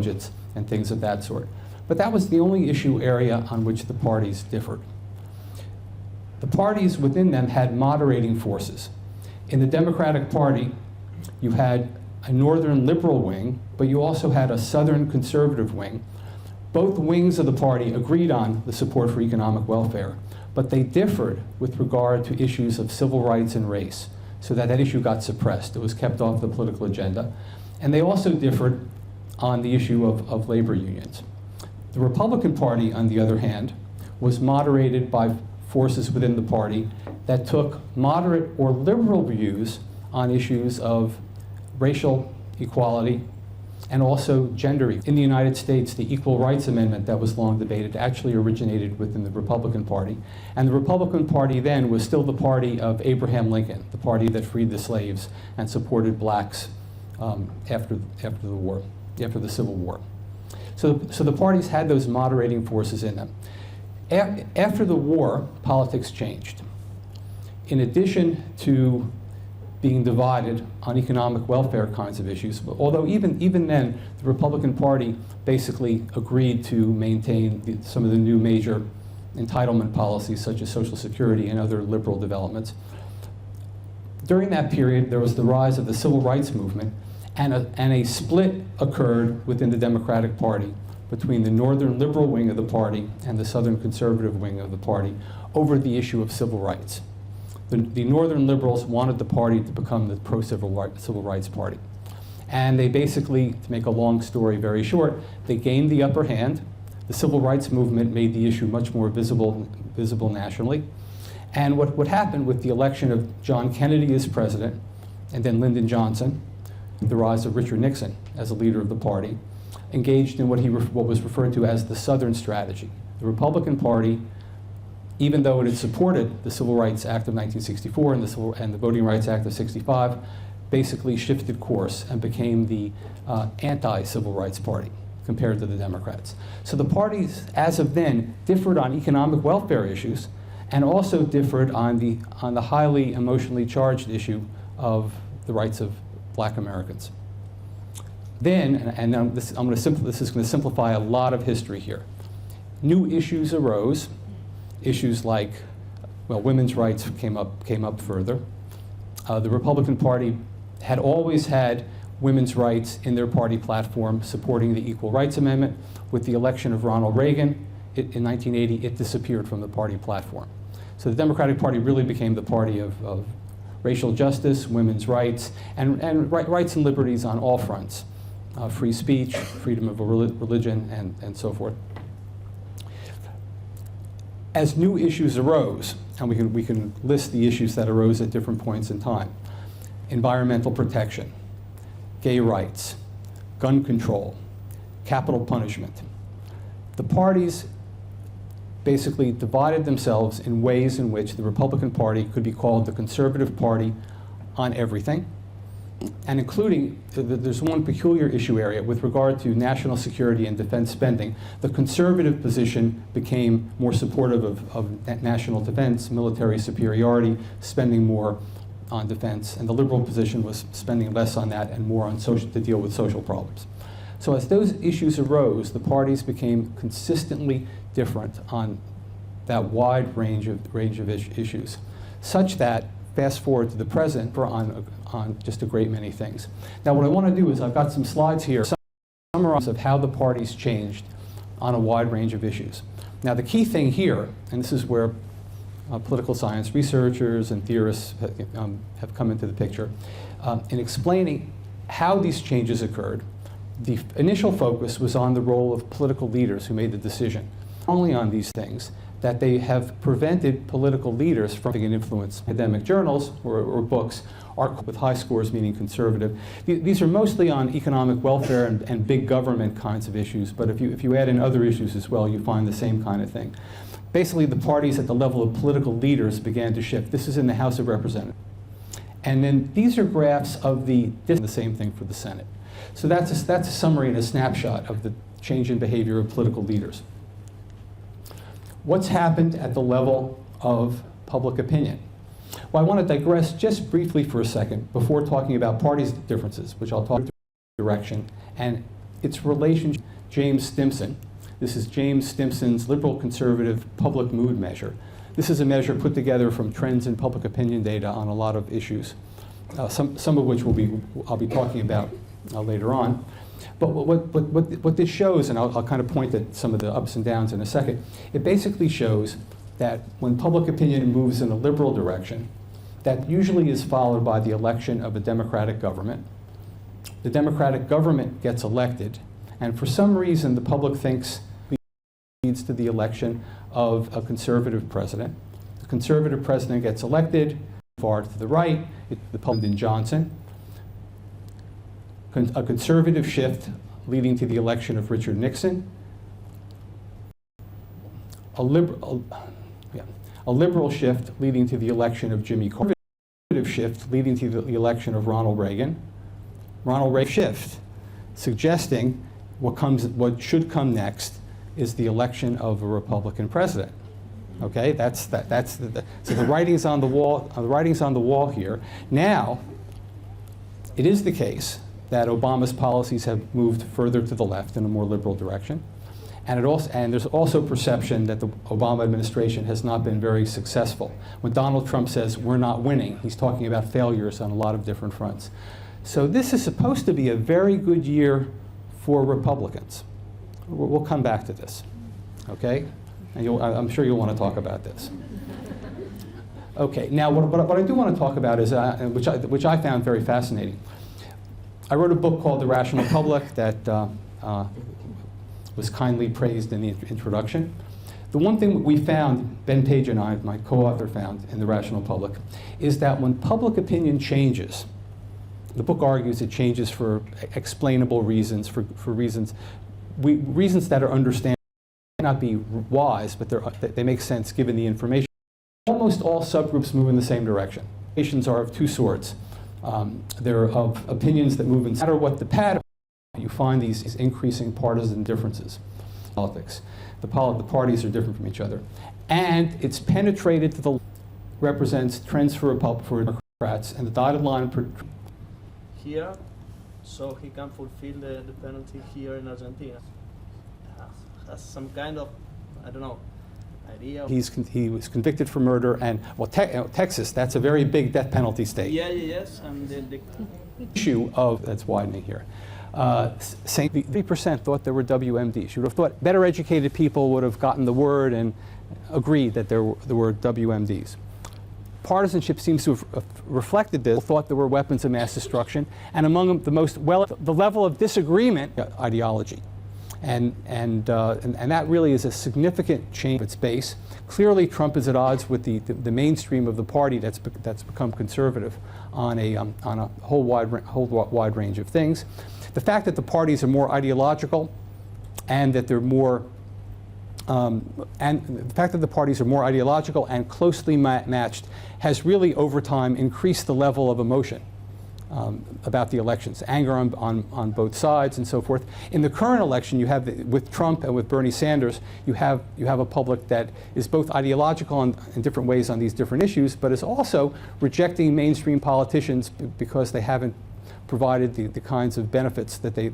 budgets and things of that sort. But that was the only issue area on which the parties differed. The parties within them had moderating forces. In the Democratic Party, you had a northern liberal wing, but you also had a southern conservative wing. Both wings of the party agreed on the support for economic welfare, but they differed with regard to issues of civil rights and race, so that issue got suppressed. It was kept off the political agenda. And they also differed on the issue of labor unions. The Republican Party, on the other hand, was moderated by forces within the party that took moderate or liberal views on issues of racial equality and also gender equality. In the United States, the Equal Rights Amendment that was long debated actually originated within the Republican Party. And the Republican Party then was still the party of Abraham Lincoln, the party that freed the slaves and supported blacks after the Civil War. So the parties had those moderating forces in them. After the war, politics changed. In addition to being divided on economic welfare kinds of issues, although even then, the Republican Party basically agreed to maintain some of the new major entitlement policies, such as Social Security and other liberal developments. During that period, there was the rise of the civil rights movement, and a split occurred within the Democratic Party between the northern liberal wing of the party and the southern conservative wing of the party over the issue of civil rights. The northern liberals wanted the party to become the pro-civil rights party. And they basically, to make a long story very short, they gained the upper hand. The civil rights movement made the issue much more visible nationally. And what happened with the election of John Kennedy as president, and then Lyndon Johnson, the rise of Richard Nixon as a leader of the party, engaged in what was referred to as the Southern strategy. The Republican Party, even though it had supported the Civil Rights Act of 1964 and the Voting Rights Act of '65, basically shifted course and became the anti-civil rights party compared to the Democrats. So the parties, as of then, differed on economic welfare issues and also differed on the highly emotionally charged issue of the rights of Black Americans. Then, and this is going to simplify a lot of history here, new issues arose. Issues like, well, women's rights came up further. The Republican Party had always had women's rights in their party platform, supporting the Equal Rights Amendment. With the election of Ronald Reagan in 1980, it disappeared from the party platform. So the Democratic Party really became the party of racial justice, women's rights, and rights and liberties on all fronts. Free speech, freedom of religion, and so forth. As new issues arose, and we can list the issues that arose at different points in time: environmental protection, gay rights, gun control, capital punishment. The parties basically divided themselves in ways in which the Republican Party could be called the conservative party on everything, and including, there's one peculiar issue area with regard to national security and defense spending. The conservative position became more supportive of national defense, military superiority, spending more on defense, and the liberal position was spending less on that and more on to deal with social problems. So as those issues arose, the parties became consistently different on that wide range of issues, such that, fast forward to the present, we're on just a great many things. Now what I want to do is, I've got some slides here, summarize of how the parties changed on a wide range of issues. Now the key thing here, and this is where political science researchers and theorists have come into the picture, in explaining how these changes occurred. The initial focus was on the role of political leaders who made the decision. Only on these things, that they have prevented political leaders from having an influence. Academic journals or books are with high scores, meaning conservative. These are mostly on economic welfare and big government kinds of issues, but if you add in other issues as well, you find the same kind of thing. Basically, the parties at the level of political leaders began to shift. This is in the House of Representatives. And then these are graphs of the same thing for the Senate. So that's a summary and a snapshot of the change in behavior of political leaders. What's happened at the level of public opinion? Well, I want to digress just briefly for a second before talking about parties' differences, which I'll talk about direction, and its relationship. James Stimson. This is James Stimson's liberal conservative public mood measure. This is a measure put together from trends in public opinion data on a lot of issues, some of which I'll be talking about later on. But what this shows, and I'll kind of point at some of the ups and downs in a second, it basically shows that when public opinion moves in a liberal direction, that usually is followed by the election of a democratic government. The democratic government gets elected, and for some reason the public thinks leads to the election of a conservative president. The conservative president gets elected, far to the right, the Lyndon Johnson. A conservative shift leading to the election of Richard Nixon. A liberal shift leading to the election of Jimmy Carter. A conservative shift leading to the election of Ronald Reagan. Ronald Reagan shift, suggesting what should come next is the election of a Republican president. Okay, so the writing's on the wall. The writing's on the wall here. Now, it is the case that Obama's policies have moved further to the left in a more liberal direction, and there's also perception that the Obama administration has not been very successful. When Donald Trump says we're not winning, he's talking about failures on a lot of different fronts. So this is supposed to be a very good year for Republicans. We'll come back to this, okay? And I'm sure you'll want to talk about this. Okay, now what I do want to talk about is, which I found very fascinating. I wrote a book called The Rational Public that was kindly praised in the introduction. The one thing we found, Ben Page and I, my co-author, found in The Rational Public, is that when public opinion changes, the book argues it changes for explainable reasons, for reasons that are understandable. They may not be wise, but they make sense given the information. Almost all subgroups move in the same direction. Opinions are of two sorts. They're of opinions that move in, no matter what the pattern, you find these increasing partisan differences. Politics. The parties are different from each other. And it's penetrated to the represents trends for Democrats, and the dotted line here, so he can fulfill the penalty here in Argentina. Has some kind of, I don't know, idea. He was convicted for murder, and well, Texas, that's a very big death penalty state. Yes, and the issue of that's widening here. Saying 3% thought there were WMDs. You would have thought better educated people would have gotten the word and agreed that there were WMDs. Partisanship seems to have reflected this. Thought there were weapons of mass destruction, and among them, the level of disagreement, ideology, and that really is a significant change of its base. Clearly, Trump is at odds with the mainstream of the party that's become conservative on a whole wide range of things. The fact that the parties are more ideological, and that they're more and the fact that the parties are more ideological and closely matched has really, over time, increased the level of emotion about the elections, anger on both sides and so forth. In the current election, you have, with Trump and with Bernie Sanders, you have a public that is both ideological in different ways on these different issues, but is also rejecting mainstream politicians because they haven't provided the kinds of benefits that they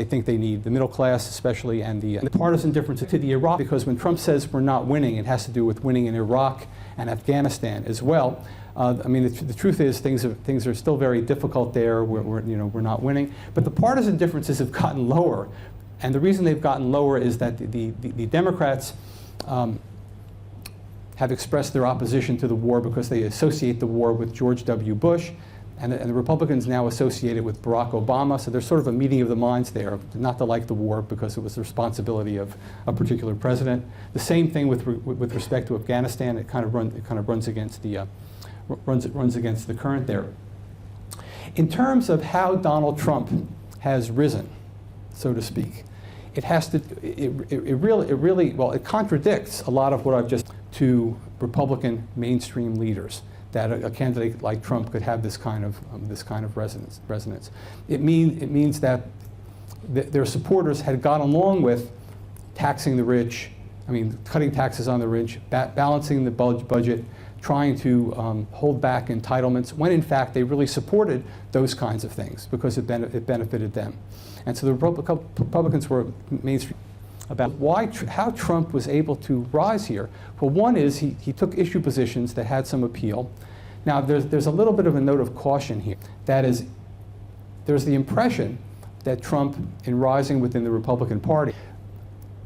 think they need, the middle class especially, and the partisan difference to the Iraq, because when Trump says we're not winning, it has to do with winning in Iraq and Afghanistan as well. I mean, the truth is things are still very difficult there. We're not winning, but the partisan differences have gotten lower, and the reason they've gotten lower is that the Democrats have expressed their opposition to the war because they associate the war with George W. Bush. And the Republicans now associate it with Barack Obama, so there's sort of a meeting of the minds there, not to like the war because it was the responsibility of a particular president. The same thing with respect to Afghanistan. It kind of runs against the current there. In terms of how Donald Trump has risen, so to speak, it contradicts a lot of what I've just to Republican mainstream leaders, that a candidate like Trump could have this kind of resonance. It means that their supporters had gone along with taxing the rich, cutting taxes on the rich, balancing the budget, trying to hold back entitlements, when in fact they really supported those kinds of things because it benefited them. And so the Republicans were mainstream about how Trump was able to rise here. Well, one is he took issue positions that had some appeal. Now, there's a little bit of a note of caution here. That is, there's the impression that Trump, in rising within the Republican Party,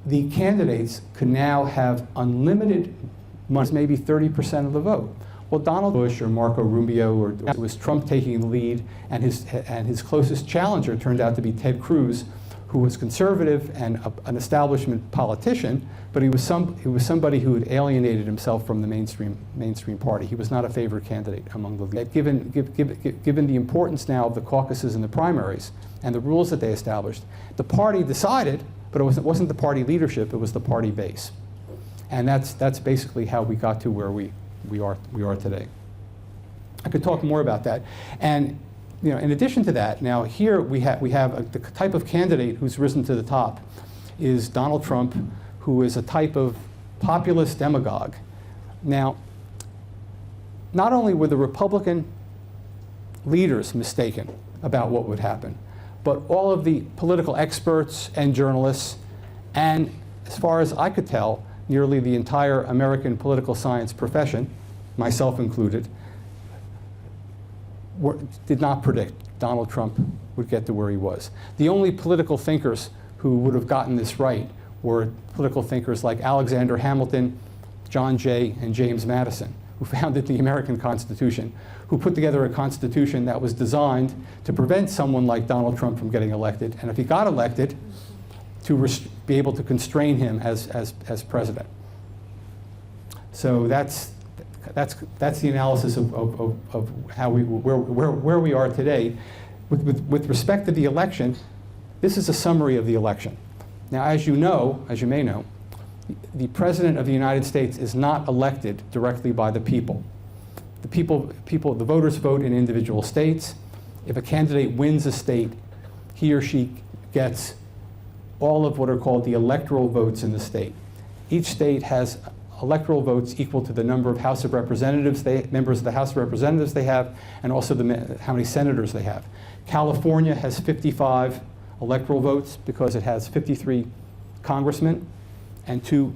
the candidates could now have unlimited money, maybe 30% of the vote. Well, Donald Bush or Marco Rubio, or it was Trump taking the lead, and his closest challenger turned out to be Ted Cruz, who was conservative and an establishment politician, but he was somebody who had alienated himself from the mainstream party. He was not a favored candidate among the given the importance now of the caucuses and the primaries and the rules that they established. The party decided, but it wasn't the party leadership, it was the party base. And that's basically how we got to where we are today. I could talk more about that. And in addition to that, now here we have the type of candidate who's risen to the top is Donald Trump, who is a type of populist demagogue. Now, not only were the Republican leaders mistaken about what would happen, but all of the political experts and journalists, and as far as I could tell, nearly the entire American political science profession, myself included, did not predict Donald Trump would get to where he was. The only political thinkers who would have gotten this right were political thinkers like Alexander Hamilton, John Jay, and James Madison, who founded the American Constitution, who put together a constitution that was designed to prevent someone like Donald Trump from getting elected, and if he got elected, to be able to constrain him as president. So that's the analysis of how where we are today. With respect to the election, this is a summary of the election. Now, as you may know, the President of the United States is not elected directly by the people. The voters vote in individual states. If a candidate wins a state, he or she gets all of what are called the electoral votes in the state. Each state has electoral votes equal to the number of House of Representatives, members of the House of Representatives they have, and also how many senators they have. California has 55 electoral votes because it has 53 congressmen and two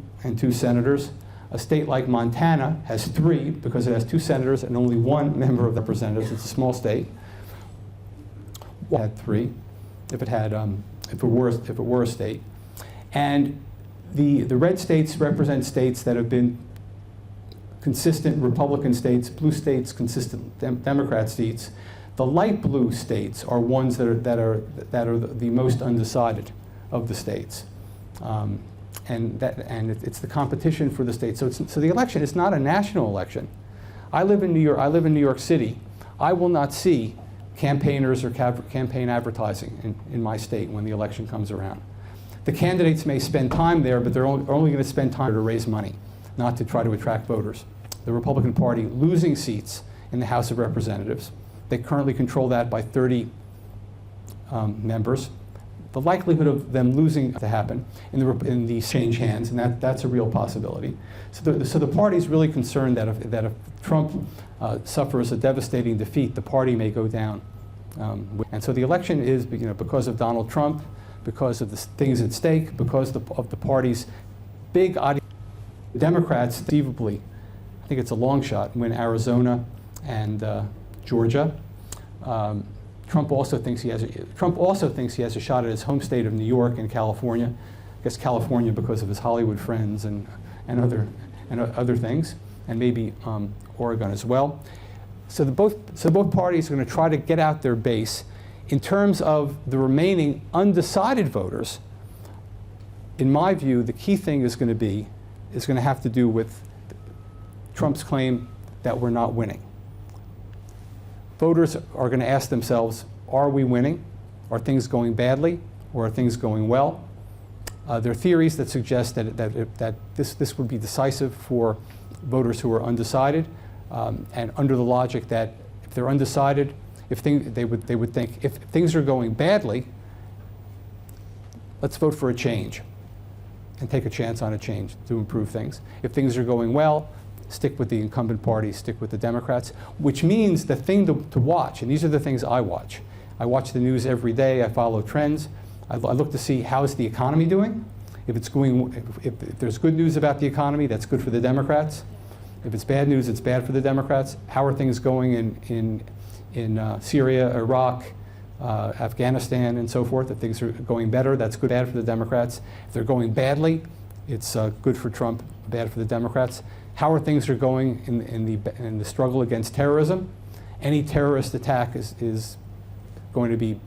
senators. A state like Montana has 3 because it has 2 senators and only 1 member of the representatives. It's a small state. It had 3 if it were a state. And the red states represent states that have been consistent Republican states, blue states consistent Democrat states. The light blue states are ones that are the most undecided of the states, and it's the competition for the states. So the election is not a national election. I live in New York. I live in New York City. I will not see campaigners or campaign advertising in my state when the election comes around. The candidates may spend time there, but they're only going to spend time to raise money, not to try to attract voters. The Republican Party losing seats in the House of Representatives. They currently control that by 30 members. The likelihood of them losing to happen in the change hands, and that's a real possibility. So the party's really concerned that if Trump suffers a devastating defeat, the party may go down. And so the election is, because of Donald Trump, because of the things at stake, because of the party's big audience. Democrats, conceivably, I think it's a long shot, win Arizona and Georgia. Trump also thinks he has a shot at his home state of New York and California. I guess California because of his Hollywood friends and other things, and maybe Oregon as well. So both parties are going to try to get out their base. In terms of the remaining undecided voters, in my view, the key thing is going to have to do with Trump's claim that we're not winning. Voters are going to ask themselves, are we winning? Are things going badly? Or are things going well? There are theories that suggest that this would be decisive for voters who are undecided, and under the logic that if they're undecided, they would think, if things are going badly, let's vote for a change and take a chance on a change to improve things. If things are going well, stick with the incumbent party, stick with the Democrats, which means the thing to watch, and these are the things I watch. I watch the news every day, I follow trends, I look to see how's the economy doing. If there's good news about the economy, that's good for the Democrats. If it's bad news, it's bad for the Democrats. How are things going in Syria, Iraq, Afghanistan, and so forth? If things are going better, that's good, bad for the Democrats. If they're going badly, it's good for Trump, bad for the Democrats. How are things going in the struggle against terrorism? Any terrorist attack is going to be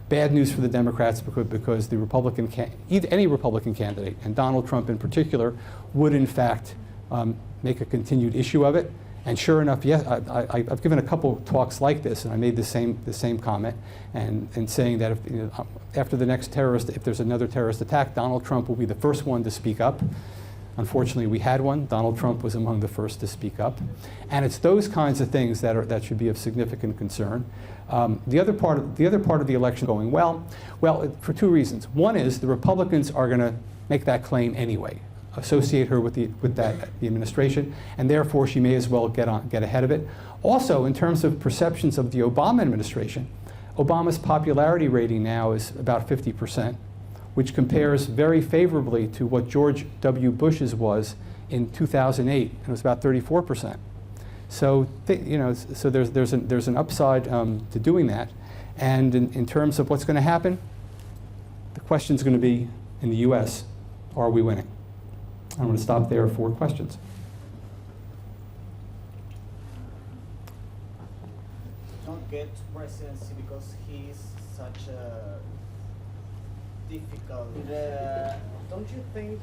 bad news for the Democrats because the any Republican candidate, and Donald Trump in particular, would in fact make a continued issue of it. And sure enough, yes, I've given a couple talks like this, and I made the same comment, and saying that if, after the next terrorist, if there's another terrorist attack, Donald Trump will be the first one to speak up. Unfortunately, we had one. Donald Trump was among the first to speak up, and it's those kinds of things that should be of significant concern. The other part of the election going well, for two reasons. One is the Republicans are going to make that claim anyway, associate her with the administration, and therefore she may as well get ahead of it. Also, in terms of perceptions of the Obama administration, Obama's popularity rating now is about 50%, which compares very favorably to what George W. Bush's was in 2008, and it was about 34%. So, so there's an upside to doing that. And in terms of what's going to happen, the question is going to be, in the U.S., are we winning? I'm going to stop there for questions. Don't get presidency because he's such a difficult. Don't you think,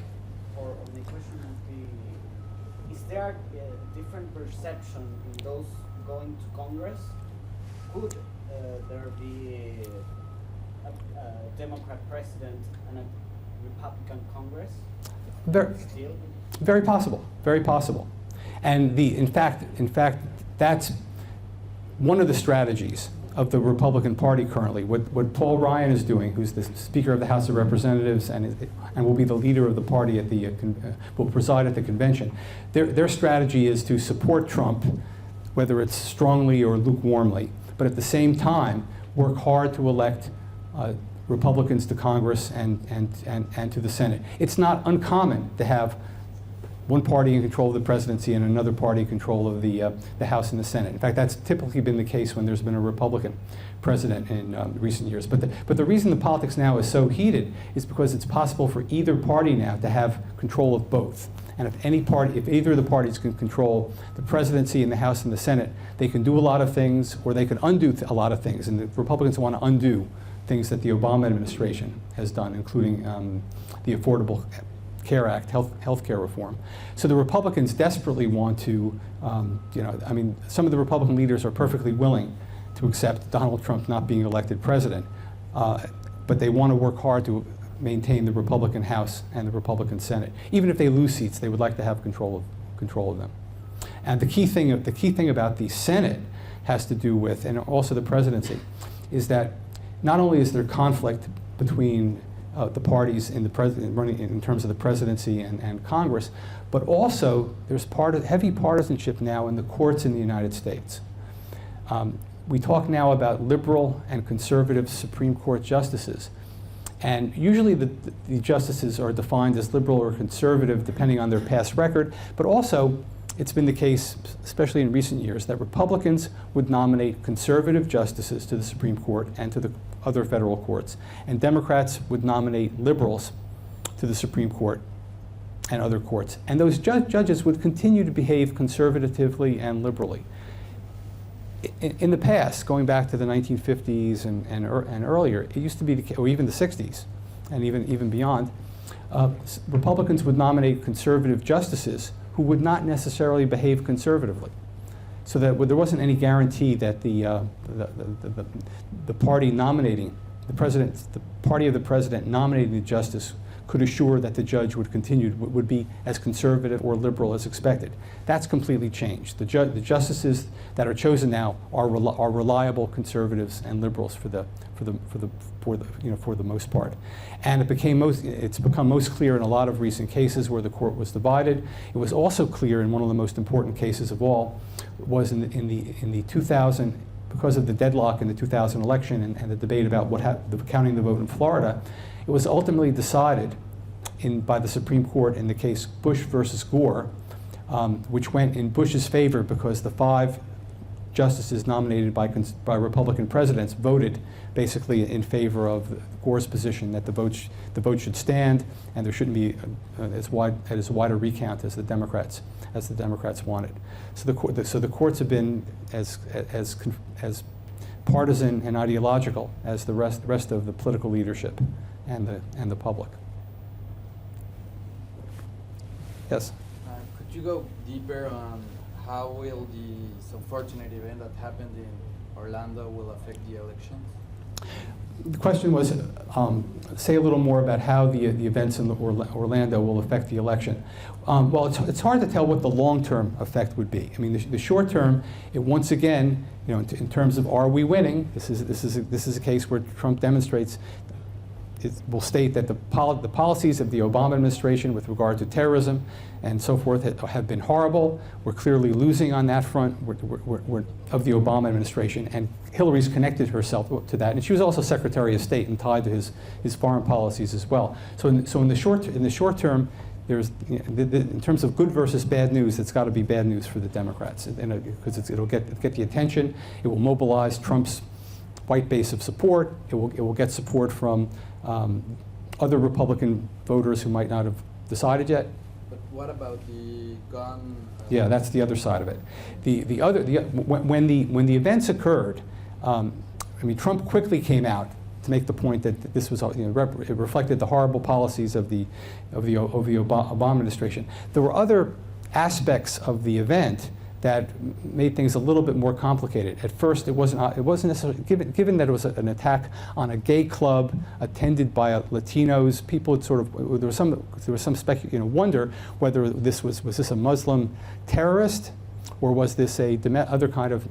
or the question would be, is there a different perception in those going to Congress? Could there be a Democrat president and a Republican Congress? Very possible, very possible. And in fact, that's one of the strategies of the Republican Party currently. What Paul Ryan is doing, who's the Speaker of the House of Representatives and will be the leader of the party at the will preside at the convention. Their strategy is to support Trump, whether it's strongly or lukewarmly, but at the same time work hard to elect Republicans to Congress and to the Senate. It's not uncommon to have one party in control of the presidency and another party in control of the House and the Senate. In fact, that's typically been the case when there's been a Republican president in recent years. But the reason the politics now is so heated is because it's possible for either party now to have control of both. And if either of the parties can control the presidency and the House and the Senate, they can do a lot of things, or they can undo a lot of things. And the Republicans want to undo things that the Obama administration has done, including the Affordable Care Act, health care reform. So the Republicans desperately want to, some of the Republican leaders are perfectly willing to accept Donald Trump not being elected president, but they want to work hard to maintain the Republican House and the Republican Senate. Even if they lose seats, they would like to have control of them. And the key thing about the Senate has to do with, and also the presidency, is that not only is there conflict between the parties in running in terms of the presidency and Congress, but also there's heavy partisanship now in the courts in the United States. We talk now about liberal and conservative Supreme Court justices, and usually the justices are defined as liberal or conservative depending on their past record, but also it's been the case, especially in recent years, that Republicans would nominate conservative justices to the Supreme Court and to the other federal courts, and Democrats would nominate liberals to the Supreme Court and other courts. And those judges would continue to behave conservatively and liberally. In the past, going back to the 1950s and earlier, it used to be, or even the 60s, and even beyond, Republicans would nominate conservative justices who would not necessarily behave conservatively. So that there wasn't any guarantee that the party nominating the party of the president nominating the justice could assure that the judge would continue, would be as conservative or liberal as expected. That's completely changed. The justices that are chosen now are reliable conservatives and liberals for the most part. And it's become most clear in a lot of recent cases where the court was divided. It was also clear in one of the most important cases of all, was in the 2000, because of the deadlock in the 2000 election and the debate about counting the vote in Florida. It was ultimately decided by the Supreme Court in the case Bush versus Gore, which went in Bush's favor because the 5 justices nominated by Republican presidents voted basically in favor of Gore's position that the vote should stand and there shouldn't be as wide a recount as the Democrats wanted. So the courts have been as partisan and ideological as the rest of the political leadership and the public. Yes? Could you go deeper on how will this unfortunate event that happened in Orlando will affect the elections? The question was, say a little more about how the events in Orlando will affect the election. Well, it's hard to tell what the long-term effect would be. I mean, the short term, once again, in terms of are we winning? This is a case where Trump demonstrates. It will state that the policies of the Obama administration with regard to terrorism and so forth have been horrible. We're clearly losing on that front of the Obama administration, and Hillary's connected herself to that. And she was also Secretary of State and tied to his foreign policies as well. So in the short term, there's in terms of good versus bad news, it's got to be bad news for the Democrats, because it'll get the attention. It will mobilize Trump's white base of support. It will get support from other Republican voters who might not have decided yet. But what about the gun? Yeah, that's the other side of it. When the events occurred, Trump quickly came out to make the point that this was, it reflected the horrible policies of the Obama administration. There were other aspects of the event that made things a little bit more complicated. At first, it wasn't necessarily, given that it was an attack on a gay club attended by Latinos. People had there was some wonder whether this was this a Muslim terrorist, or was this a other kind of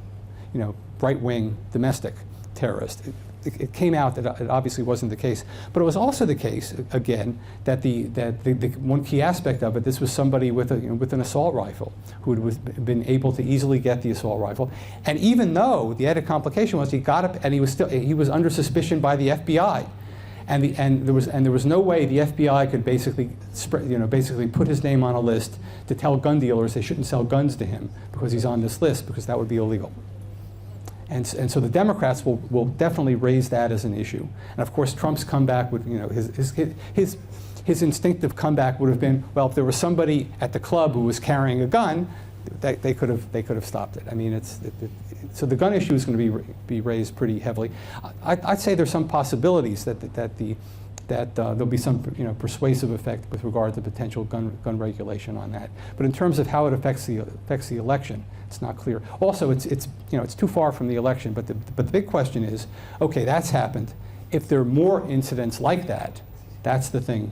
right-wing domestic terrorist. It came out that it obviously wasn't the case, but it was also the case again that the one key aspect of it, this was somebody with an assault rifle who had been able to easily get the assault rifle, and even though the added complication was he got up and he was under suspicion by the FBI, and there was no way the FBI could basically put his name on a list to tell gun dealers they shouldn't sell guns to him because he's on this list, because that would be illegal. And so the Democrats will definitely raise that as an issue. And of course, Trump's comeback would, his instinctive comeback would have been, well, if there was somebody at the club who was carrying a gun, they could have stopped it. I mean, so the gun issue is going to be raised pretty heavily. I'd say there's some possibilities that there'll be some persuasive effect with regard to potential gun regulation on that. But in terms of how it affects the election, it's not clear. Also, it's too far from the election. But the big question is, okay, that's happened. If there are more incidents like that, that's the thing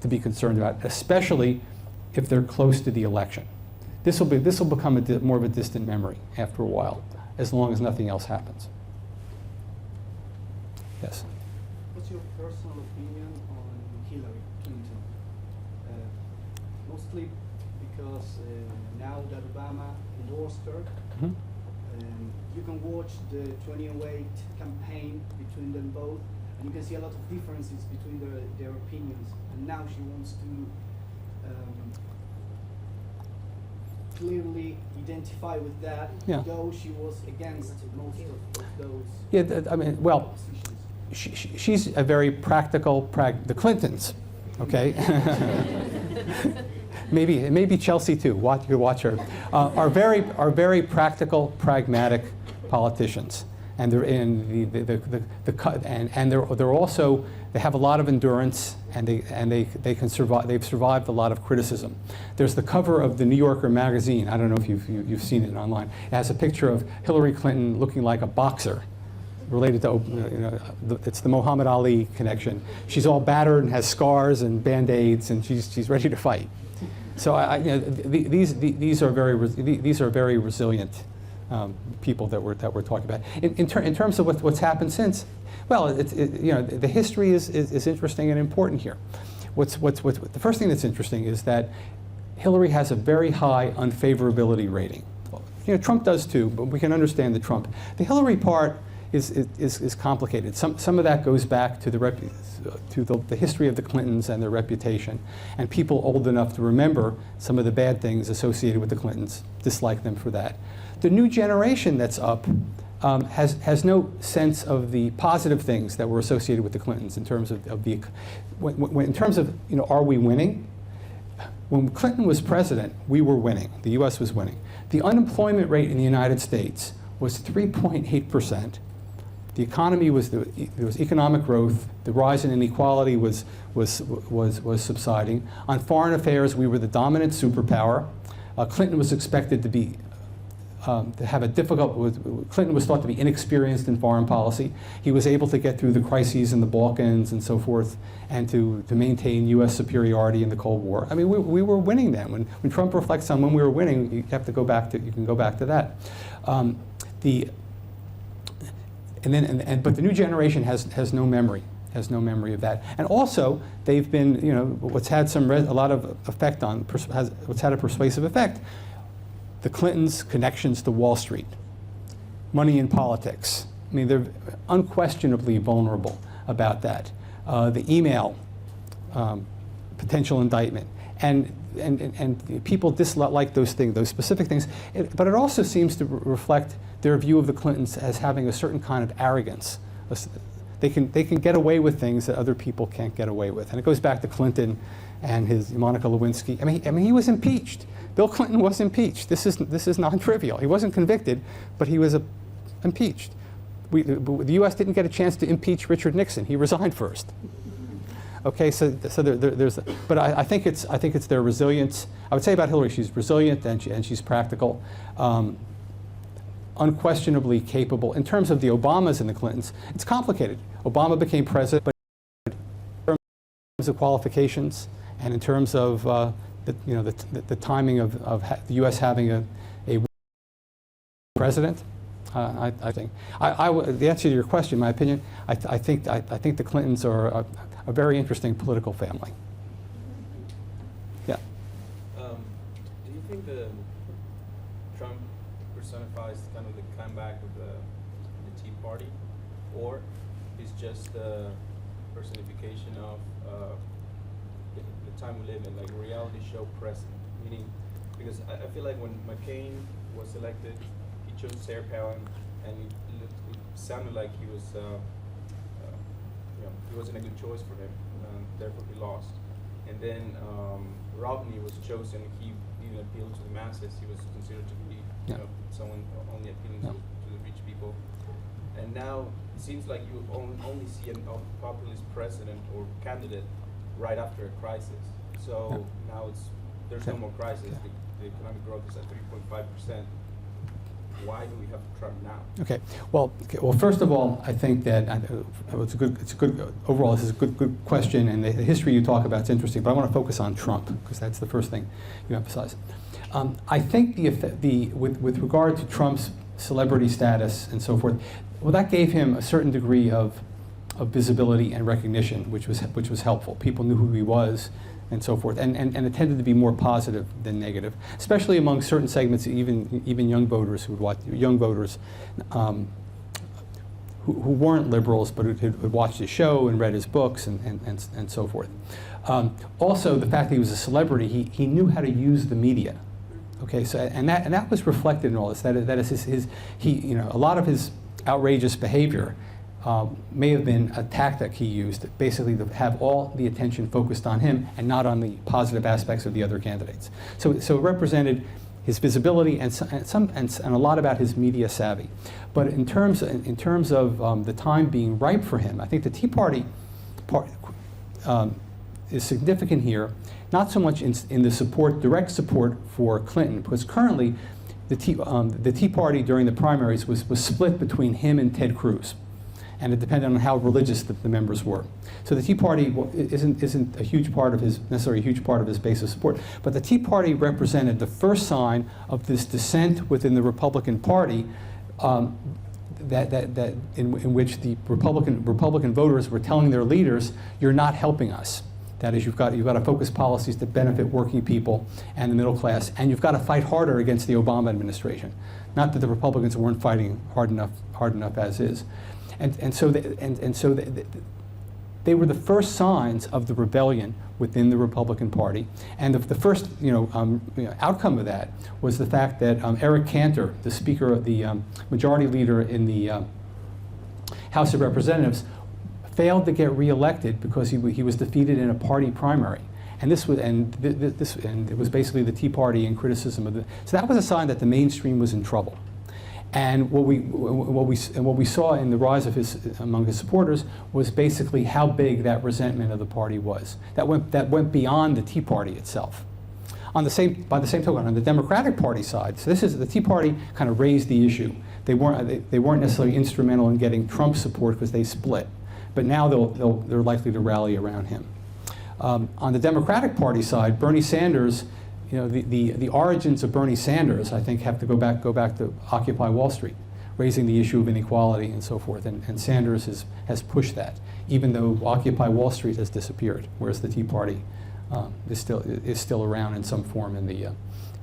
to be concerned about, especially if they're close to the election. This will become more of a distant memory after a while, as long as nothing else happens. Yes. What's your personal opinion on Hillary Clinton? Mostly because now that Obama endorsed her, you can watch the 2008 campaign between them both, and you can see a lot of differences between their opinions. And now she wants to clearly identify with that, though she was against most of those. Yeah, well, she's a very practical, the Clintons, okay? maybe Chelsea too. You could watch her. Are very practical, pragmatic politicians, and they're also, they have a lot of endurance, and they can survive. They've survived a lot of criticism. There's the cover of the New Yorker magazine. I don't know if you've seen it online. It has a picture of Hillary Clinton looking like a boxer, related to, it's the Muhammad Ali connection. She's all battered and has scars and Band-Aids, and she's ready to fight. So these are very resilient people that we're talking about. In terms of what's happened since, well, the history is interesting and important here. The first thing that's interesting is that Hillary has a very high unfavorability rating. Trump does too, but we can understand the Trump. The Hillary part is complicated. Some of that goes back to the history of the Clintons and their reputation, and people old enough to remember some of the bad things associated with the Clintons dislike them for that. The new generation that's up has no sense of the positive things that were associated with the Clintons in terms of are we winning? When Clinton was president, we were winning. The U.S. was winning. The unemployment rate in the United States was 3.8%. The economy there was economic growth. The rise in inequality was subsiding. On foreign affairs, we were the dominant superpower. Clinton was expected to be Clinton was thought to be inexperienced in foreign policy. He was able to get through the crises in the Balkans and so forth, and to maintain U.S. superiority in the Cold War. I mean, we were winning then. When Trump reflects on when we were winning, you can go back to that. But the new generation has no memory of that. And also, they've been, what's had a lot of effect on, what's had a persuasive effect, the Clintons' connections to Wall Street, money in politics. I mean, they're unquestionably vulnerable about that. The email potential indictment, and people dislike those things, those specific things. But it also seems to reflect their view of the Clintons as having a certain kind of arrogance. They can get away with things that other people can't get away with, and it goes back to Clinton and his Monica Lewinsky. I mean, he was impeached. Bill Clinton was impeached. This is non-trivial. He wasn't convicted, but he was impeached. The U.S. didn't get a chance to impeach Richard Nixon. He resigned first. Okay, so but I think it's their resilience. I would say about Hillary, she's resilient and she's practical, unquestionably capable. In terms of the Obamas and the Clintons, it's complicated. Obama became president, but in terms of qualifications and in terms of the timing of the U.S. having a president, I think. The answer to your question, my opinion, I think the Clintons are a very interesting political family. Yeah. Do you think Trump personifies kind of the comeback of the Tea Party, or is just a personification of the time we live in, like a reality show president? Meaning, because I feel like when McCain was elected, he chose Sarah Palin, and it sounded like he was, he wasn't a good choice for him, therefore he lost. And then Romney was chosen. He didn't appeal to the masses. He was considered to be, someone only appealing to the rich people. And now it seems like you only see a populist president or candidate right after a crisis. So now there's no more crisis. The economic growth is at 3.5%. Why do we have Trump now? Okay. Well, first of all, I think that overall, this is a good question, and the history you talk about is interesting. But I want to focus on Trump because that's the first thing you emphasize. I think with regard to Trump's celebrity status and so forth, well, that gave him a certain degree of visibility and recognition, which was helpful. People knew who he was, and so forth, and it tended to be more positive than negative, especially among certain segments, even young voters who would watch, who weren't liberals but who had watched his show and read his books and so forth. Also, the fact that he was a celebrity, he knew how to use the media. Okay, so and that was reflected in all this. That is a lot of his outrageous behavior may have been a tactic he used, basically to have all the attention focused on him and not on the positive aspects of the other candidates. So it represented his visibility and a lot about his media savvy. But in terms of the time being ripe for him, I think the Tea Party is significant here, not so much in the direct support for Clinton, because currently the Tea Party during the primaries was split between him and Ted Cruz. and it depended on how religious the members were. So the Tea Party isn't a huge part of necessarily a huge part of his base of support, but the Tea Party represented the first sign of this dissent within the Republican Party, in which the Republican voters were telling their leaders, "You're not helping us." That is, you've got to focus policies that benefit working people and the middle class, and you've got to fight harder against the Obama administration. Not that the Republicans weren't fighting hard enough as is, and so they were the first signs of the rebellion within the Republican Party, and the first outcome of that was the fact that Eric Cantor, the Speaker of the Majority Leader in the House of Representatives, failed to get reelected because he was defeated in a party primary. And this was and it was basically the Tea Party in criticism of so that was a sign that the mainstream was in trouble. And what we saw in the rise of among his supporters was basically how big that resentment of the party was. That went beyond the Tea Party itself. By the same token, on the Democratic Party side, so the Tea Party kind of raised the issue. They weren't necessarily instrumental in getting Trump support because they split, but now they're likely to rally around him. On the Democratic Party side, Bernie Sanders, the origins of Bernie Sanders, I think, have to go back to Occupy Wall Street, raising the issue of inequality and so forth. And Sanders has pushed that, even though Occupy Wall Street has disappeared, whereas the Tea Party is still around in some form in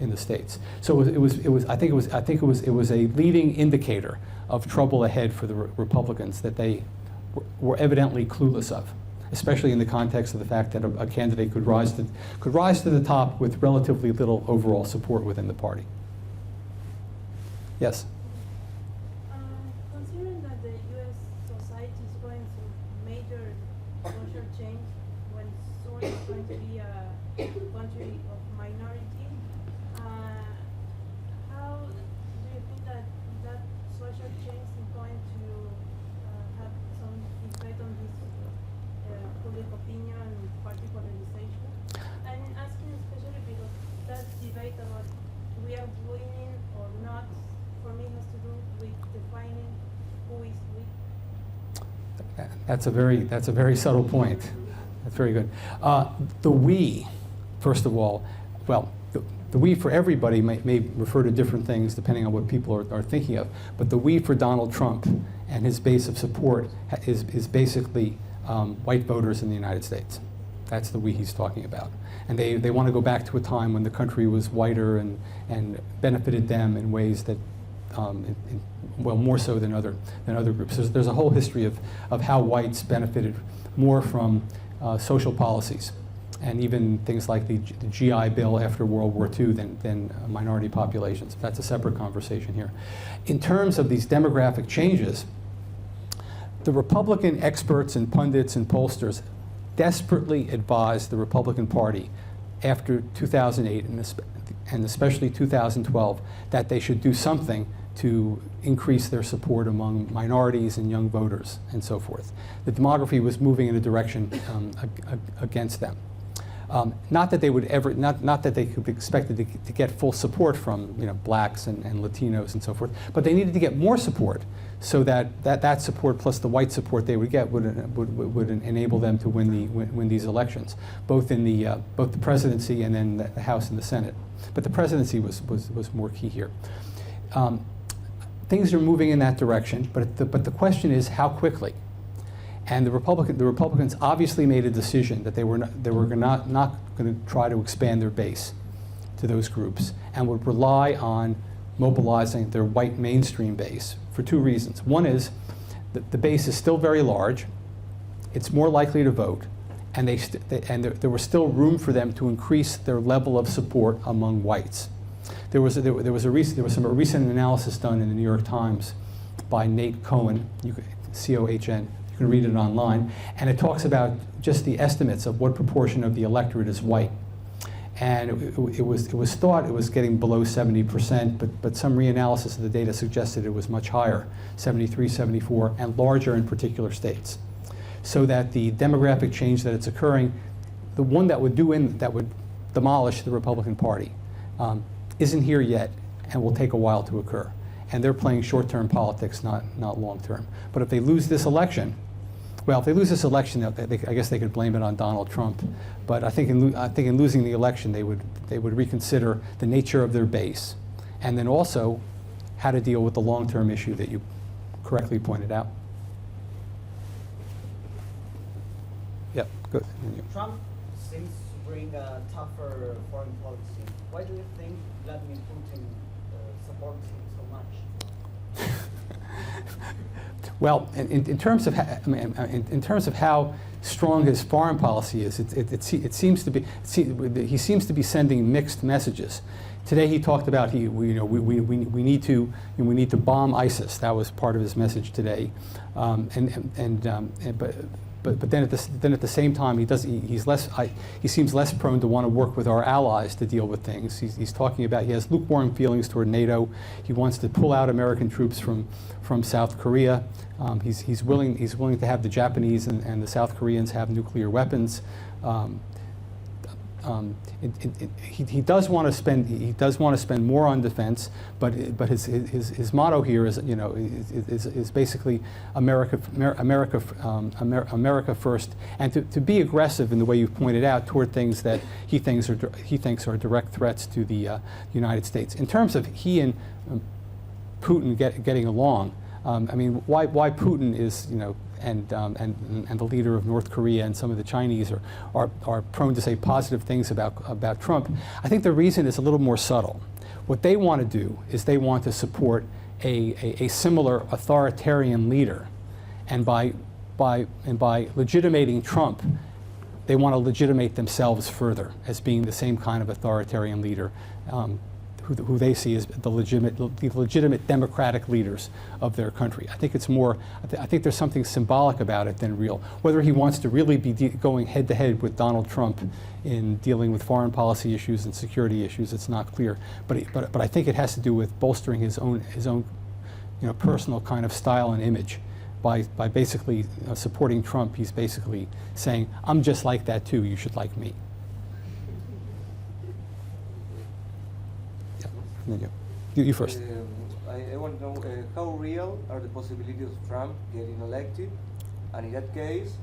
the states. So it was a leading indicator of trouble ahead for the Republicans that they were evidently clueless of, especially in the context of the fact that a candidate could rise to the top with relatively little overall support within the party. Yes? Considering that the U.S. society is going through major social change, when soon is going to be a country of minority, how do you think that social change is going to have some effect on this public opinion and party polarization? I'm asking especially because that debate about we are winning or not, for me, has to do with defining who is we. That's a very subtle point. That's very good. The we, first of all, well, the we for everybody may refer to different things depending on what people are thinking of, but the we for Donald Trump and his base of support is basically white voters in the United States. That's the we he's talking about. And they want to go back to a time when the country was whiter and benefited them in ways that, well, more so than other groups. There's a whole history of how whites benefited more from social policies, and even things like the GI Bill after World War II than minority populations. That's a separate conversation here. In terms of these demographic changes, the Republican experts and pundits and pollsters desperately advised the Republican Party after 2008 and especially 2012 that they should do something to increase their support among minorities and young voters and so forth. The demography was moving in a direction against them. Not that they would ever, not that they could be expected to get full support from blacks and Latinos and so forth, but they needed to get more support so that support plus the white support they would get would enable them to win these elections, both the presidency and then the House and the Senate. But the presidency was more key here. Things are moving in that direction, but the question is how quickly. And the Republicans obviously made a decision that they were not going to try to expand their base to those groups and would rely on mobilizing their white mainstream base for two reasons. One is that the base is still very large, it's more likely to vote, and there was still room for them to increase their level of support among whites. There was some recent analysis done in the New York Times by Nate Cohen, C-O-H-N. You can read it online, and it talks about just the estimates of what proportion of the electorate is white. And it was thought it was getting below 70%, but some reanalysis of the data suggested it was much higher, 73, 74, and larger in particular states. So that the demographic change that it's occurring, the one that would demolish the Republican Party, isn't here yet and will take a while to occur. and they're playing short-term politics, not long-term. But if they lose this election, well, if they lose this election, I guess they could blame it on Donald Trump. But I think in losing the election, they would reconsider the nature of their base, and then also how to deal with the long-term issue that you correctly pointed out. Yep, good. Trump seems to bring a tougher foreign policy. Why do you think Vladimir Putin supports him so much? Well, in terms of in terms of how strong his foreign policy is, it seems to be he seems to be sending mixed messages. Today he talked about we need to bomb ISIS. That was part of his message today, but then at the same time he seems less prone to want to work with our allies to deal with things. He's talking about he has lukewarm feelings toward NATO. He wants to pull out American troops from South Korea. He's willing to have the Japanese and the South Koreans have nuclear weapons. He does want to spend more on defense, but his motto here is basically America first, and to be aggressive in the way you've pointed out toward things that he thinks are direct threats to the United States. In terms of he and Putin getting along, I mean, why Putin is and the leader of North Korea and some of the Chinese are prone to say positive things about Trump. I think the reason is a little more subtle. What they want to do is they want to support a similar authoritarian leader, and by legitimating Trump, they want to legitimate themselves further as being the same kind of authoritarian leader. Who they see as the legitimate democratic leaders of their country. I think it's more. I think there's something symbolic about it than real. Whether he wants to really be going head to head with Donald Trump in dealing with foreign policy issues and security issues, it's not clear. But I think it has to do with bolstering his own personal kind of style and image. By basically supporting Trump, he's basically saying, "I'm just like that too. You should like me." You first. I want to know how real are the possibilities of Trump getting elected, and in that case,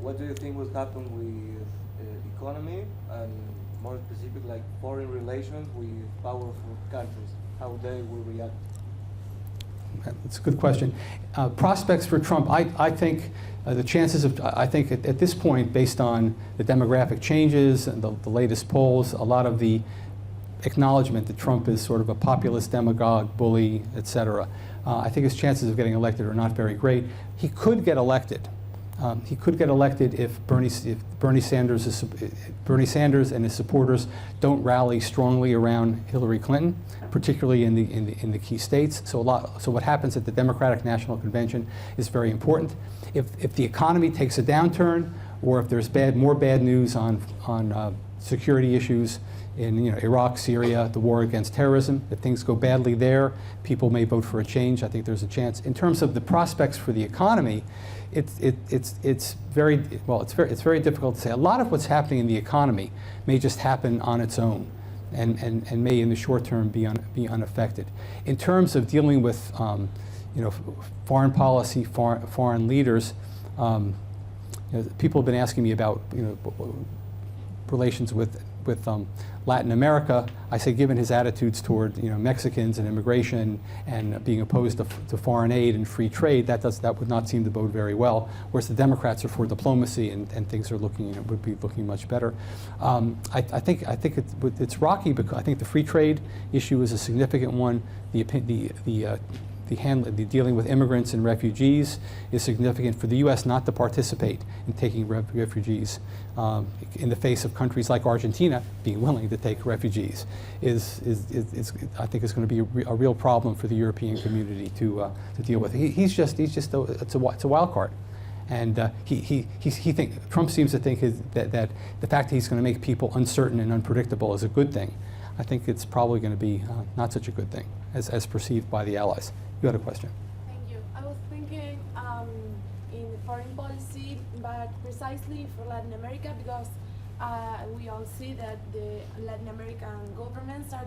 what do you think will happen with the economy, and more specific, like foreign relations with powerful countries, how they will react? That's a good question. Prospects for Trump, I think the chances of, I think at this point, based on the demographic changes and the latest polls, a lot of the acknowledgement that Trump is sort of a populist demagogue, bully, etc. I think his chances of getting elected are not very great. He could get elected. He could get elected if Bernie Sanders and his supporters don't rally strongly around Hillary Clinton, particularly in the key states. So what happens at the Democratic National Convention is very important. If the economy takes a downturn, or if there's more bad news on security issues in Iraq, Syria, the war against terrorism, if things go badly there, people may vote for a change. I think there's a chance. In terms of the prospects for the economy, it's very difficult to say. A lot of what's happening in the economy may just happen on its own, and may in the short term be unaffected. In terms of dealing with foreign policy, foreign leaders, people have been asking me about relations with Latin America. I say, given his attitudes toward Mexicans and immigration and being opposed to foreign aid and free trade, that would not seem to bode very well. Whereas the Democrats are for diplomacy, and things are would be looking much better. I think it's rocky, because I think the free trade issue is a significant one. The dealing with immigrants and refugees is significant for the U.S. not to participate in taking refugees in the face of countries like Argentina being willing to take refugees. I think is going to be a real problem for the European community to deal with. It's a wild card, and Trump seems to think that the fact that he's going to make people uncertain and unpredictable is a good thing. I think it's probably going to be not such a good thing as perceived by the allies. You had a question. Thank you. I was thinking in foreign policy, but precisely for Latin America, because we all see that the Latin American governments are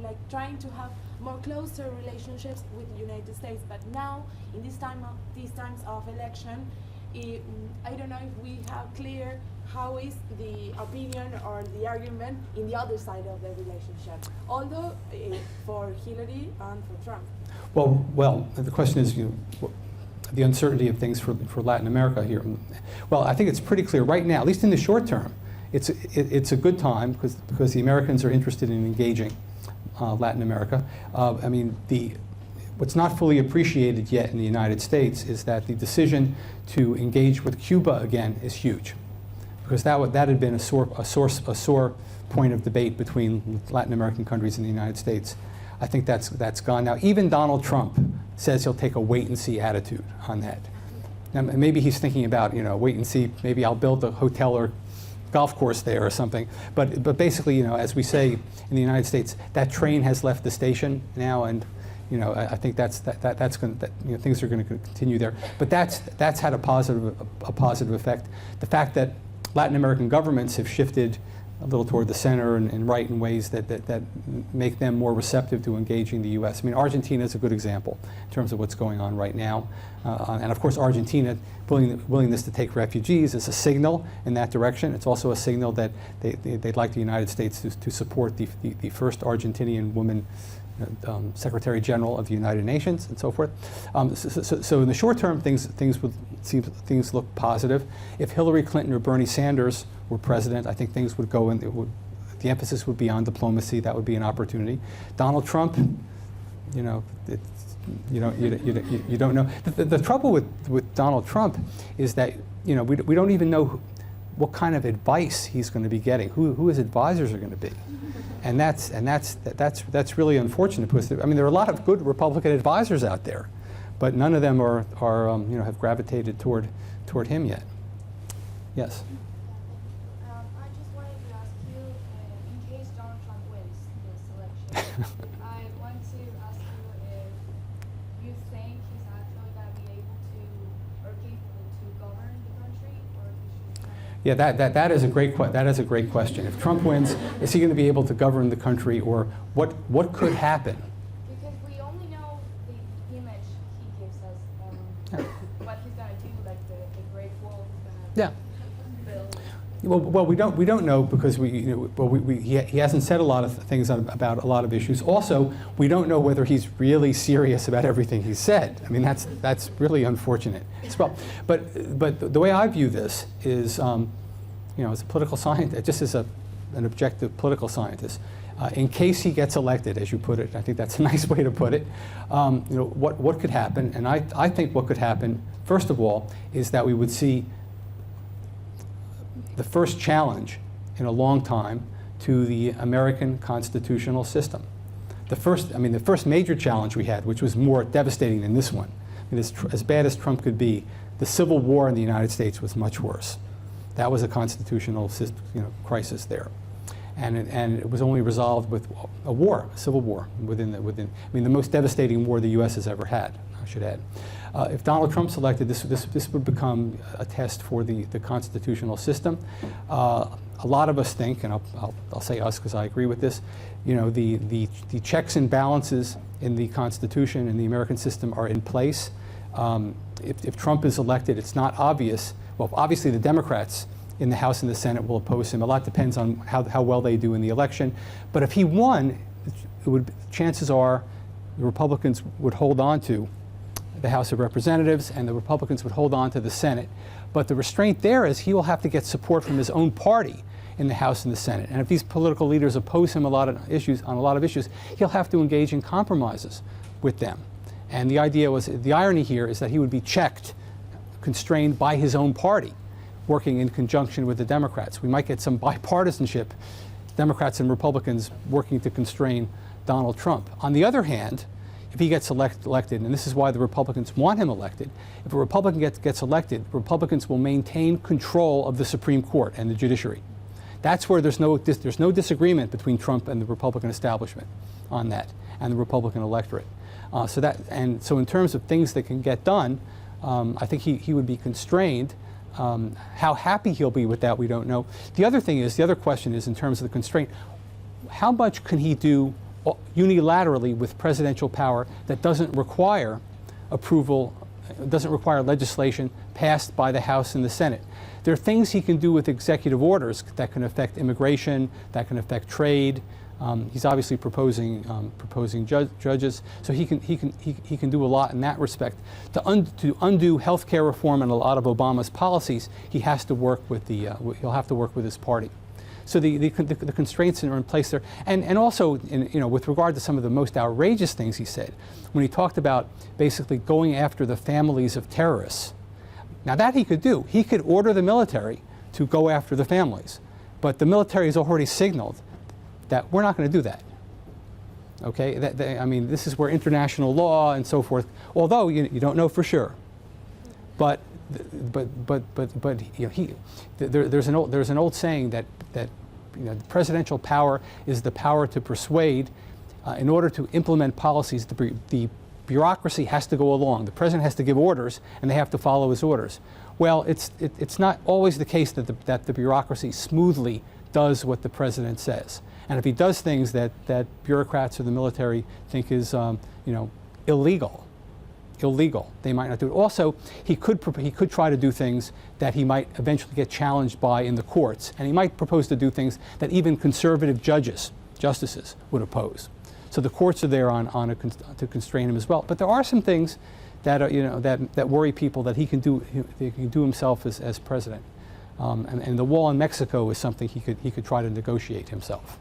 like trying to have more closer relationships with the United States. But now, in these times of election, I don't know if we have clear how is the opinion or the argument in the other side of the relationship, although for Hillary and for Trump. Well, the question is, the uncertainty of things for Latin America here. Well, I think it's pretty clear right now, at least in the short term, it's a good time because the Americans are interested in engaging Latin America. I mean, what's not fully appreciated yet in the United States is that the decision to engage with Cuba again is huge, because that had been a sore point of debate between Latin American countries and the United States. I think that's gone now. Even Donald Trump says he'll take a wait-and-see attitude on that. Now, maybe he's thinking about, wait and see. Maybe I'll build a hotel or golf course there or something. But basically, as we say in the United States, that train has left the station now, and I think that's going things are going to continue there. But that's had a positive effect. The fact that Latin American governments have shifted a little toward the center and right in ways that make them more receptive to engaging the U.S. I mean, Argentina is a good example in terms of what's going on right now. And of course, Argentina willingness to take refugees is a signal in that direction. It's also a signal that they'd like the United States to support the first Argentinian woman Secretary General of the United Nations and so forth. So in the short term, things look positive. If Hillary Clinton or Bernie Sanders were president, I think things would go the emphasis would be on diplomacy. That would be an opportunity. Donald Trump, you don't know. The trouble with Donald Trump is that we don't even know what kind of advice he's going to be getting, who his advisors are going to be. And that's really unfortunate, because there are a lot of good Republican advisors out there, but none of them are have gravitated toward him yet. Yes. I just wanted to ask you, in case Donald Trump wins this election, I want to ask you if you think he's actually going to be able to or capable to govern the country, or if he should kind of... Yeah, that is a great question. If Trump wins, is he going to be able to govern the country, or what could happen? Because we only know the image he gives us, what he's going to do, like the Great Wall he's going to build. Well, we don't know, because he hasn't said a lot of things about a lot of issues. Also, we don't know whether he's really serious about everything he said. I mean, that's really unfortunate as well. But the way I view this is, as a political scientist, just as an objective political scientist, in case he gets elected, as you put it, I think that's a nice way to put it. What could happen? And I think what could happen, first of all, is that we would see the first challenge in a long time to the American constitutional system. The first major challenge we had, which was more devastating than this one, as bad as Trump could be, the Civil War in the United States was much worse. That was a constitutional crisis there, and it was only resolved with a civil war within. The most devastating war the U.S. has ever had, I should add. If Donald Trump's elected, this would become a test for the constitutional system. A lot of us think, and I'll say us because I agree with this, the checks and balances in the Constitution and the American system are in place. If Trump is elected, it's not obvious. Well, obviously the Democrats in the House and the Senate will oppose him. A lot depends on how well they do in the election. But if he won, chances are the Republicans would hold on to the House of Representatives, and the Republicans would hold on to the Senate. But the restraint there is he will have to get support from his own party in the House and the Senate. And if these political leaders oppose him on a lot of issues, he'll have to engage in compromises with them. And the irony here is that he would be checked, constrained by his own party, working in conjunction with the Democrats. We might get some bipartisanship, Democrats and Republicans working to constrain Donald Trump. On the other hand, if he gets elected, and this is why the Republicans want him elected, if a Republican gets elected, Republicans will maintain control of the Supreme Court and the judiciary. That's where there's no disagreement between Trump and the Republican establishment on that, and the Republican electorate. So in terms of things that can get done, I think he would be constrained. How happy he'll be with that, we don't know. The other question is, in terms of the constraint, how much can he do unilaterally with presidential power that doesn't require approval, doesn't require legislation passed by the House and the Senate. There are things he can do with executive orders that can affect immigration, that can affect trade. He's obviously proposing judges, so he can do a lot in that respect. To undo health care reform and a lot of Obama's policies, he has to work with he'll have to work with his party. So the constraints are in place there, and also with regard to some of the most outrageous things he said, when he talked about basically going after the families of terrorists. Now that he could do. He could order the military to go after the families, but the military has already signaled that we're not going to do that. Okay, I mean, this is where international law and so forth. Although you don't know for sure, but there's an old saying that presidential power is the power to persuade. In order to implement policies, the bureaucracy has to go along. The president has to give orders, and they have to follow his orders. Well, it's not always the case that the bureaucracy smoothly does what the president says. And if he does things that bureaucrats or the military think is illegal, they might not do it. Also, he could try to do things that he might eventually get challenged by in the courts, and he might propose to do things that even conservative justices would oppose. So the courts are there to constrain him as well. But there are some things that are, that worry people that he can do himself as president. And the wall in Mexico is something he could try to negotiate himself.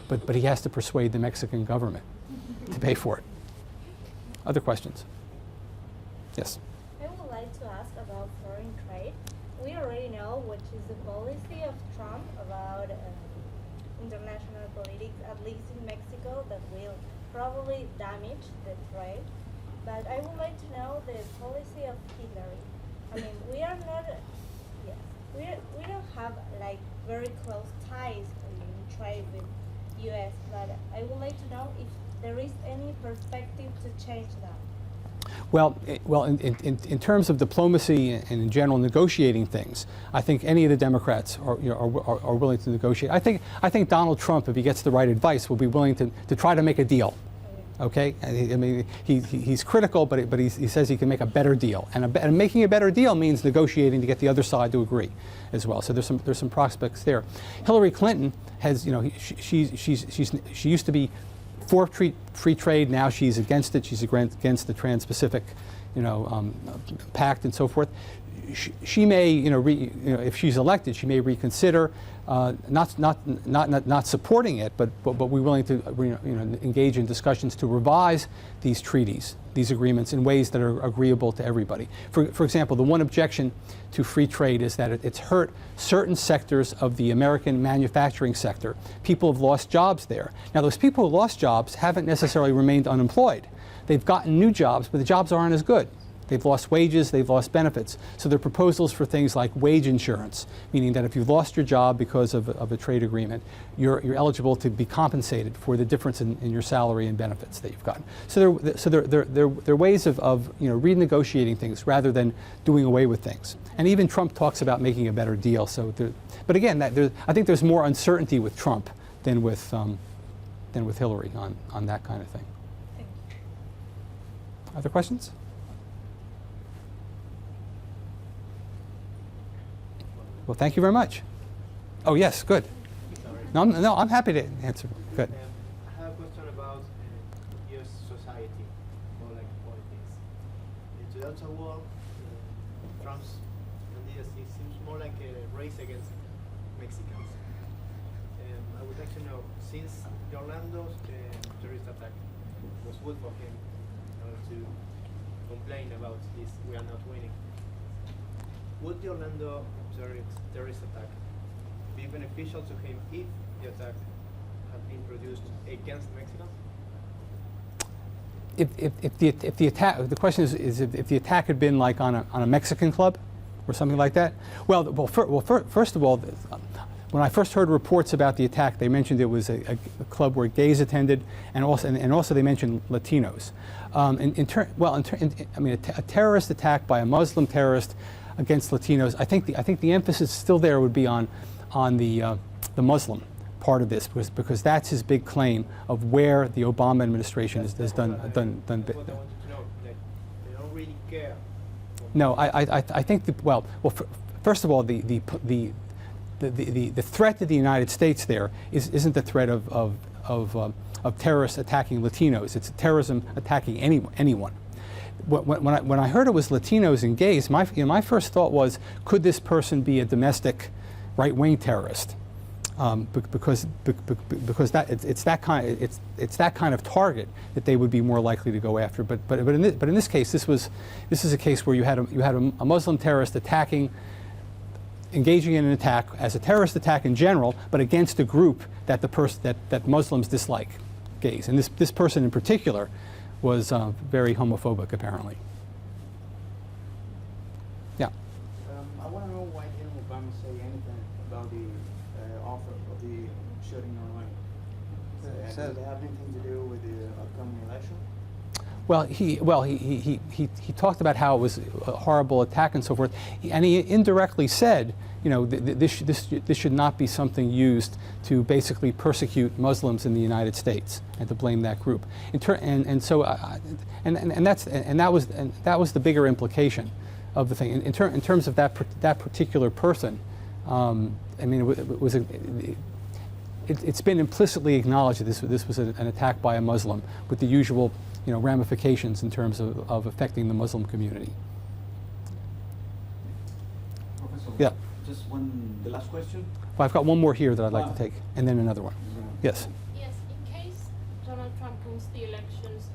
But he has to persuade the Mexican government to pay for it. Other questions? Yes. I would like to ask about foreign trade. We already know what is the policy of Trump about international politics, at least in Mexico, that will probably damage the trade. But I would like to know the policy of Hillary. I mean, we are not, we don't have like very close ties in trade with U.S., but I would like to know if there is any perspective to change that. Well, in terms of diplomacy and in general negotiating things, I think any of the Democrats are willing to negotiate. I think Donald Trump, if he gets the right advice, will be willing to try to make a deal. Okay, I mean he's critical, but he says he can make a better deal, and making a better deal means negotiating to get the other side to agree, as well. So there's some prospects there. Hillary Clinton has she used to be for free trade. Now she's against it. She's against the Trans-Pacific, pact and so forth. She may, if she's elected, she may reconsider not supporting it, but we're willing to engage in discussions to revise these treaties, these agreements in ways that are agreeable to everybody. For example, the one objection to free trade is that it's hurt certain sectors of the American manufacturing sector. People have lost jobs there. Now, those people who lost jobs haven't necessarily remained unemployed. They've gotten new jobs, but the jobs aren't as good. They've lost wages, they've lost benefits. So there are proposals for things like wage insurance, meaning that if you've lost your job because of a trade agreement, you're eligible to be compensated for the difference in your salary and benefits that you've gotten. So there are ways of renegotiating things rather than doing away with things. And even Trump talks about making a better deal. So, but again, I think there's more uncertainty with Trump than with Hillary on that kind of thing. Thank you. Other questions? Well, thank you very much. Oh, yes, good. Sorry. No, I'm happy to answer. Good. I have a question about U.S. society, more like politics. In the Delta War, Trump's candidacy seems more like a race against Mexicans. I would like to know, since the Orlando terrorist attack was good for him in order to complain about this, we are not winning, would the Orlando terrorist attack be beneficial to him if the attack had been produced against Mexicans? If the attack, the question is if the attack had been like on a Mexican club or something like that. First of all, when I first heard reports about the attack, they mentioned it was a club where gays attended, and also they mentioned Latinos. A terrorist attack by a Muslim terrorist against Latinos, I think the emphasis still there would be on the Muslim part of this, because that's his big claim of where the Obama administration has done. That's what I wanted to know. Like, they don't really care. No, I think that, first of all, the threat to the United States there isn't the threat of terrorists attacking Latinos. It's terrorism attacking anyone. When I heard it was Latinos and gays, my first thought was, could this person be a domestic right-wing terrorist? Because it's that kind of target that they would be more likely to go after. But in this case, this is a case where you had a Muslim terrorist engaging in an attack as a terrorist attack in general, but against a group that Muslims dislike, gays, and this person in particular was very homophobic, apparently. Yeah. I want to know why didn't Obama say anything about the offer of the shooting online? Does it have anything to do with the upcoming election? Well, he talked about how it was a horrible attack and so forth, and he indirectly said, you know, this should not be something used to basically persecute Muslims in the United States and to blame that group. That was the bigger implication of the thing. In terms of that particular person, I mean, it's been implicitly acknowledged that this was an attack by a Muslim with the usual, you know, ramifications in terms of affecting the Muslim community. Professor, yeah. Just the last question. Well, I've got one more here that I'd like to take, and then another one. Yes. Yes. In case Donald Trump wins the elections,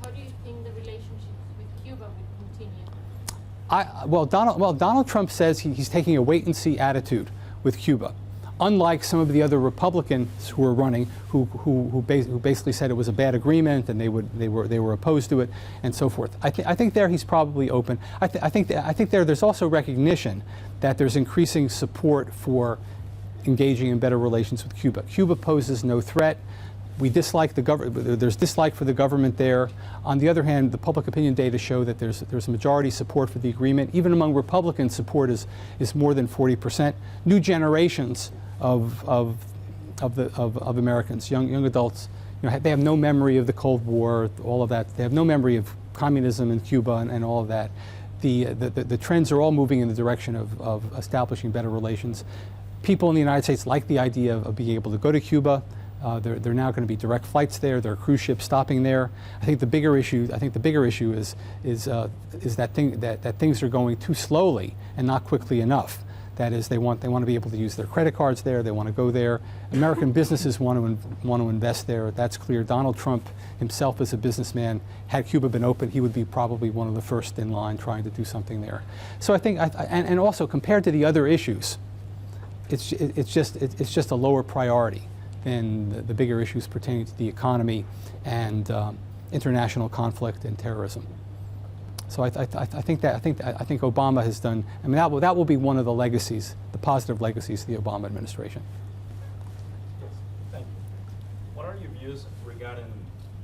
how do you think the relationship with Cuba will continue? Donald Trump says he's taking a wait-and-see attitude with Cuba. Unlike some of the other Republicans who were running, who basically said it was a bad agreement and they were opposed to it and so forth. I think there he's probably open. I think there's also recognition that there's increasing support for engaging in better relations with Cuba. Cuba poses no threat. We dislike the government. There's dislike for the government there. On the other hand, the public opinion data show that there's majority support for the agreement. Even among Republicans, support is more than 40%. New generations of Americans, young adults, you know, they have no memory of the Cold War, all of that. They have no memory of communism in Cuba and all of that. The trends are all moving in the direction of establishing better relations. People in the United States like the idea of being able to go to Cuba. There are now going to be direct flights there. There are cruise ships stopping there. I think the bigger issue is that things are going too slowly and not quickly enough. That is, they want to be able to use their credit cards there. They want to go there. American businesses want to invest there. That's clear. Donald Trump himself, as a businessman, had Cuba been open, he would be probably one of the first in line trying to do something there. So I think, and also compared to the other issues, it's just a lower priority than the bigger issues pertaining to the economy and international conflict and terrorism. So I think Obama has done. I mean, that will be one of the legacies, the positive legacies of the Obama administration. Yes, thank you. What are your views regarding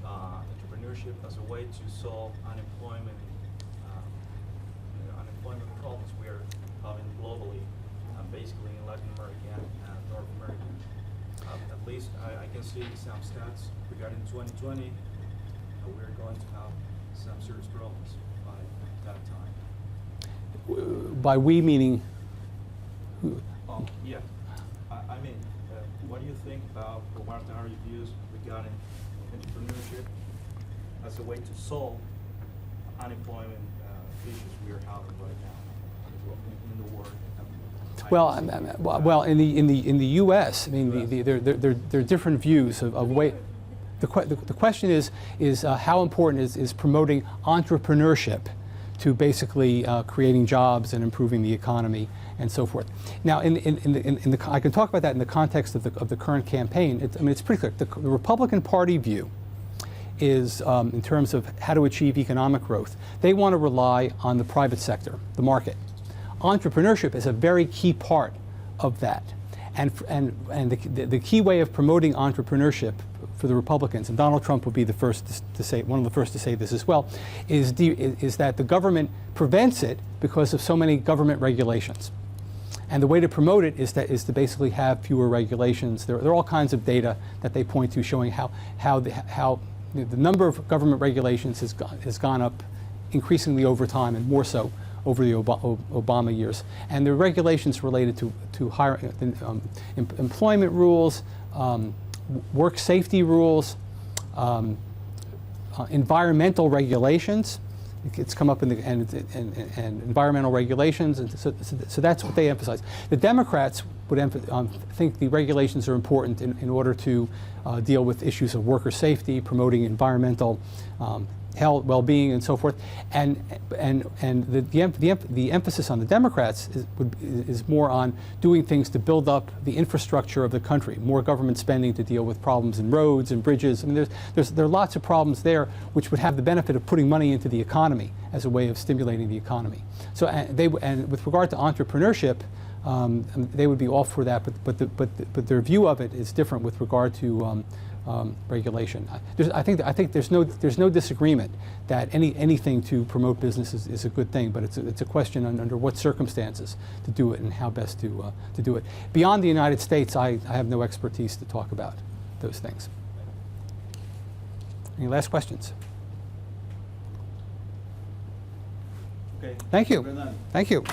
entrepreneurship as a way to solve unemployment problems we are having globally, basically in Latin America and North America? At least I can see some stats regarding 2020. We're going to have some serious problems by that time. By we meaning? Yeah. I mean, what do you think about, or what are your views regarding entrepreneurship as a way to solve unemployment issues we are having right now in the world? Well, in the U.S., I mean, there are different views of way. The question is how important is promoting entrepreneurship to basically creating jobs and improving the economy and so forth. Now, I can talk about that in the context of the current campaign. It's pretty clear. The Republican Party view is, in terms of how to achieve economic growth, they want to rely on the private sector, the market. Entrepreneurship is a very key part of that, and the key way of promoting entrepreneurship for the Republicans, and Donald Trump will be the first to say, one of the first to say this as well, is that the government prevents it because of so many government regulations. And the way to promote it is to basically have fewer regulations. There are all kinds of data that they point to showing how the number of government regulations has gone up increasingly over time, and more so over the Obama years. And the regulations related to higher employment rules, work safety rules, environmental regulations. It's come up in the and environmental regulations, and so that's what they emphasize. The Democrats would think the regulations are important in order to deal with issues of worker safety, promoting environmental health, well-being, and so forth. And the emphasis on the Democrats is more on doing things to build up the infrastructure of the country, more government spending to deal with problems in roads and bridges. I mean, there are lots of problems there which would have the benefit of putting money into the economy as a way of stimulating the economy. So, and with regard to entrepreneurship, they would be all for that, but their view of it is different with regard to regulation. I think there's no disagreement that anything to promote business is a good thing, but it's a question under what circumstances to do it and how best to do it. Beyond the United States, I have no expertise to talk about those things. Any last questions? Okay. Thank you. We're done. Thank you.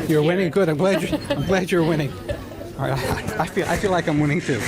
You're winning. Good. I'm glad you're winning. All right. I feel like I'm winning too.